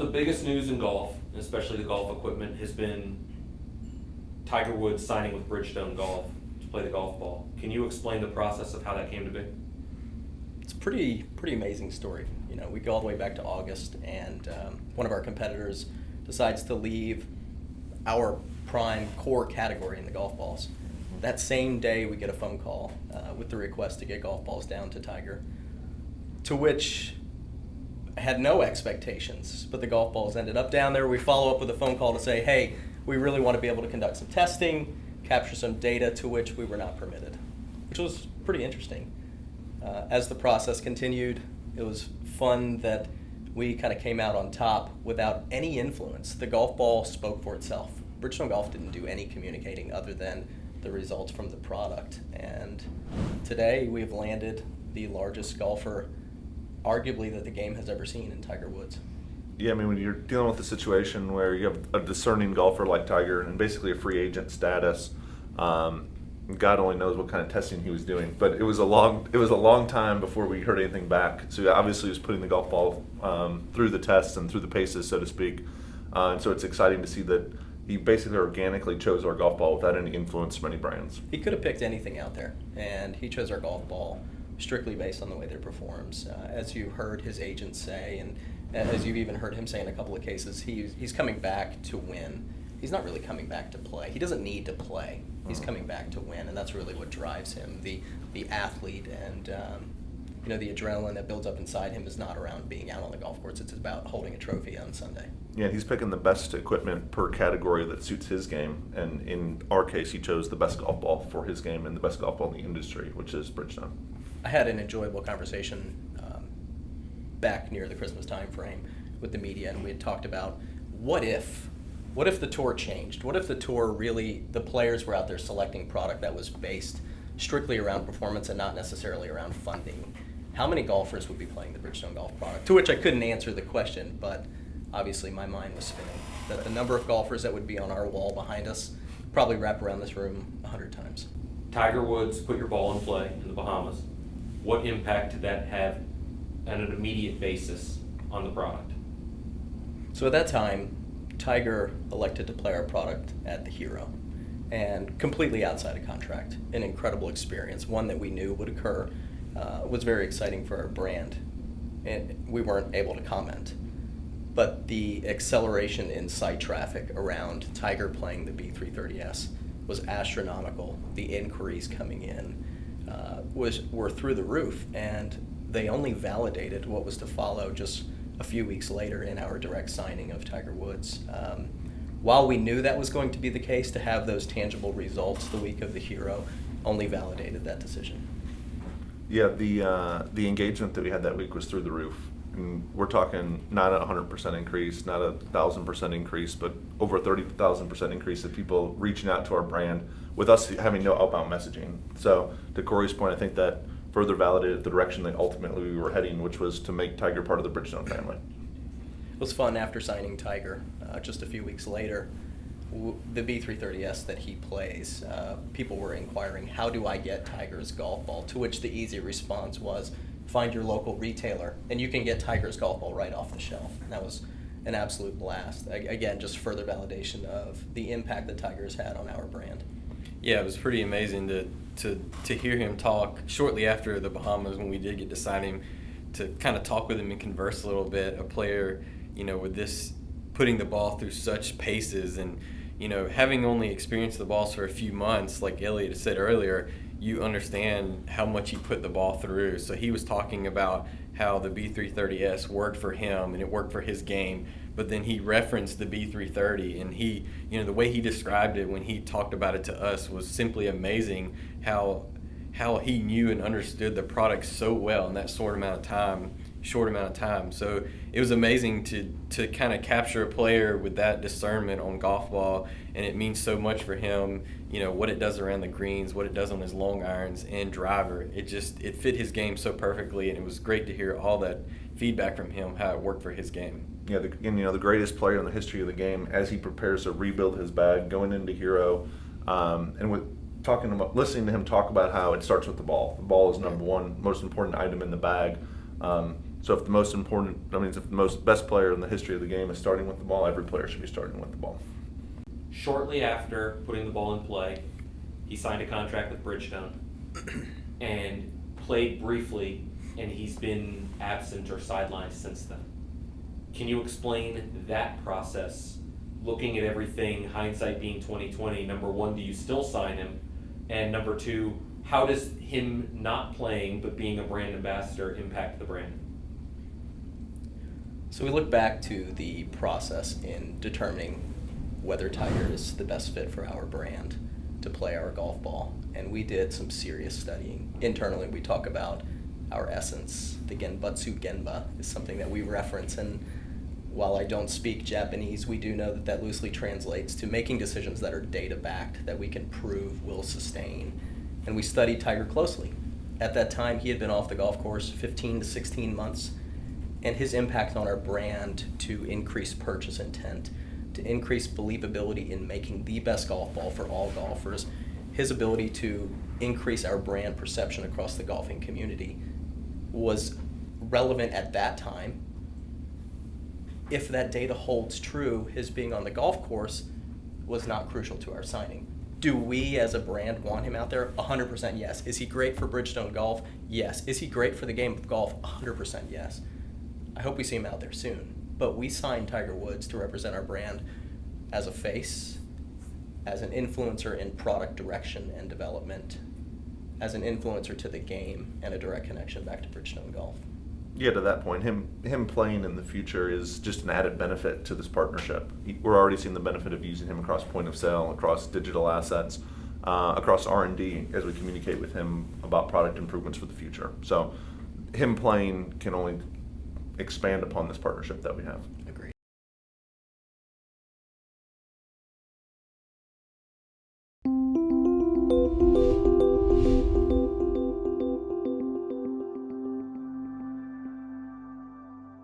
biggest news in golf, especially the golf equipment, has been Tiger Woods signing with Bridgestone Golf to play the golf ball. Can you explain the process of how that came to be? It's a pretty amazing story. You know, we go all the way back to August, and one of our competitors decides to leave our prime core category in the golf balls. That same day, we get a phone call with the request to get golf balls down to Tiger, to which I had no expectations, but the golf balls ended up down there. We follow up with a phone call to say, hey, we really want to be able to conduct some testing, capture some data, to which we were not permitted, which was pretty interesting. As the process continued, it was fun that we kind of came out on top without any influence. The golf ball spoke for itself. Bridgestone Golf didn't do any communicating other than the results from the product. And today we have landed the largest golfer, arguably, that the game has ever seen in Tiger Woods. Yeah, I mean, when you're dealing with a situation where you have a discerning golfer like Tiger and basically a free agent status, God only knows what kind of testing he was doing. But it was a long time before we heard anything back. So he obviously was putting the golf ball through the tests and through the paces, so to speak. And so it's exciting to see that he basically organically chose our golf ball without any influence from any brands. He could have picked anything out there, and he chose our golf ball strictly based on the way that it performs. As you heard his agent say, and as you've even heard him say in a couple of cases, he's coming back to win. He's not really coming back to play. He doesn't need to play. He's coming back to win, and that's really what drives him. The athlete and the adrenaline that builds up inside him is not around being out on the golf course. It's about holding a trophy on Sunday. Yeah, he's picking the best equipment per category that suits his game, and in our case, he chose the best golf ball for his game and the best golf ball in the industry, which is Bridgestone. I had an enjoyable conversation back near the Christmas time frame with the media, and we had talked about what if the tour changed? What if the tour really, the players were out there selecting product that was based strictly around performance and not necessarily around funding? How many golfers would be playing the Bridgestone Golf product? To which I couldn't answer the question, but obviously my mind was spinning. That the number of golfers that would be on our wall behind us probably wrap around this room 100 times. Tiger Woods put your ball in play in the Bahamas. What impact did that have on an immediate basis on the product? So at that time, Tiger elected to play our product at the Hero, and completely outside of contract. An incredible experience, one that we knew would occur, was very exciting for our brand, and we weren't able to comment. But the acceleration in site traffic around Tiger playing the B330S was astronomical. The inquiries coming in were through the roof, and they only validated what was to follow just a few weeks later in our direct signing of Tiger Woods. While we knew that was going to be the case, to have those tangible results the week of the Hero only validated that decision. Yeah, the engagement that we had that week was through the roof. And we're talking not a 100% increase, not 1,000% increase, but over 30,000% increase of people reaching out to our brand with us having no outbound messaging. So to Corey's point, I think that further validated the direction that ultimately we were heading, which was to make Tiger part of the Bridgestone family. It was fun after signing Tiger. Just a few weeks later, the B330S that he plays, people were inquiring, how do I get Tiger's golf ball? To which the easy response was, find your local retailer, and you can get Tiger's golf ball right off the shelf. And that was an absolute blast. Again, just further validation of the impact that Tiger's had on our brand. Yeah, it was pretty amazing to hear him talk shortly after the Bahamas when we did get to sign him, to kind of talk with him and converse a little bit. A player, with this, putting the ball through such paces and, having only experienced the balls for a few months, like Elliot said earlier, you understand how much he put the ball through. So he was talking about how the B330S worked for him and it worked for his game. But then he referenced the B330, and he, the way he described it when he talked about it to us was simply amazing. How he knew and understood the product so well in that short amount of time. So it was amazing to kind of capture a player with that discernment on golf ball, and it means so much for him. What it does around the greens, what it does on his long irons and driver. It fit his game so perfectly, and it was great to hear all that feedback from him, how it worked for his game. Yeah, the greatest player in the history of the game, as he prepares to rebuild his bag going into Hero, and with listening to him talk about how it starts with the ball. The ball is number one most important item in the bag. So if the most important, if the most best player in the history of the game is starting with the ball, every player should be starting with the ball. Shortly after putting the ball in play, he signed a contract with Bridgestone and played briefly, and he's been absent or sidelined since then. Can you explain that process, looking at everything, hindsight being 2020? Number one, do you still sign him? And number two, how does him not playing but being a brand ambassador impact the brand? So we look back to the process in determining whether Tiger is the best fit for our brand to play our golf ball. And we did some serious studying. Internally, we talk about our essence. The Genbutsu Genba is something that we reference. And while I don't speak Japanese, we do know that that loosely translates to making decisions that are data-backed, that we can prove will sustain. And we studied Tiger closely. At that time, he had been off the golf course 15 to 16 months. And his impact on our brand to increase purchase intent, to increase believability in making the best golf ball for all golfers, his ability to increase our brand perception across the golfing community was relevant at that time. If that data holds true, his being on the golf course was not crucial to our signing. Do we as a brand want him out there? 100% yes. Is he great for Bridgestone Golf? Yes. Is he great for the game of golf? 100% yes. I hope we see him out there soon. But we signed Tiger Woods to represent our brand as a face, as an influencer in product direction and development, as an influencer to the game, and a direct connection back to Bridgestone Golf. Yeah, to that point, him playing in the future is just an added benefit to this partnership. We're already seeing the benefit of using him across point of sale, across digital assets, across R&D as we communicate with him about product improvements for the future. So him playing can only expand upon this partnership that we have.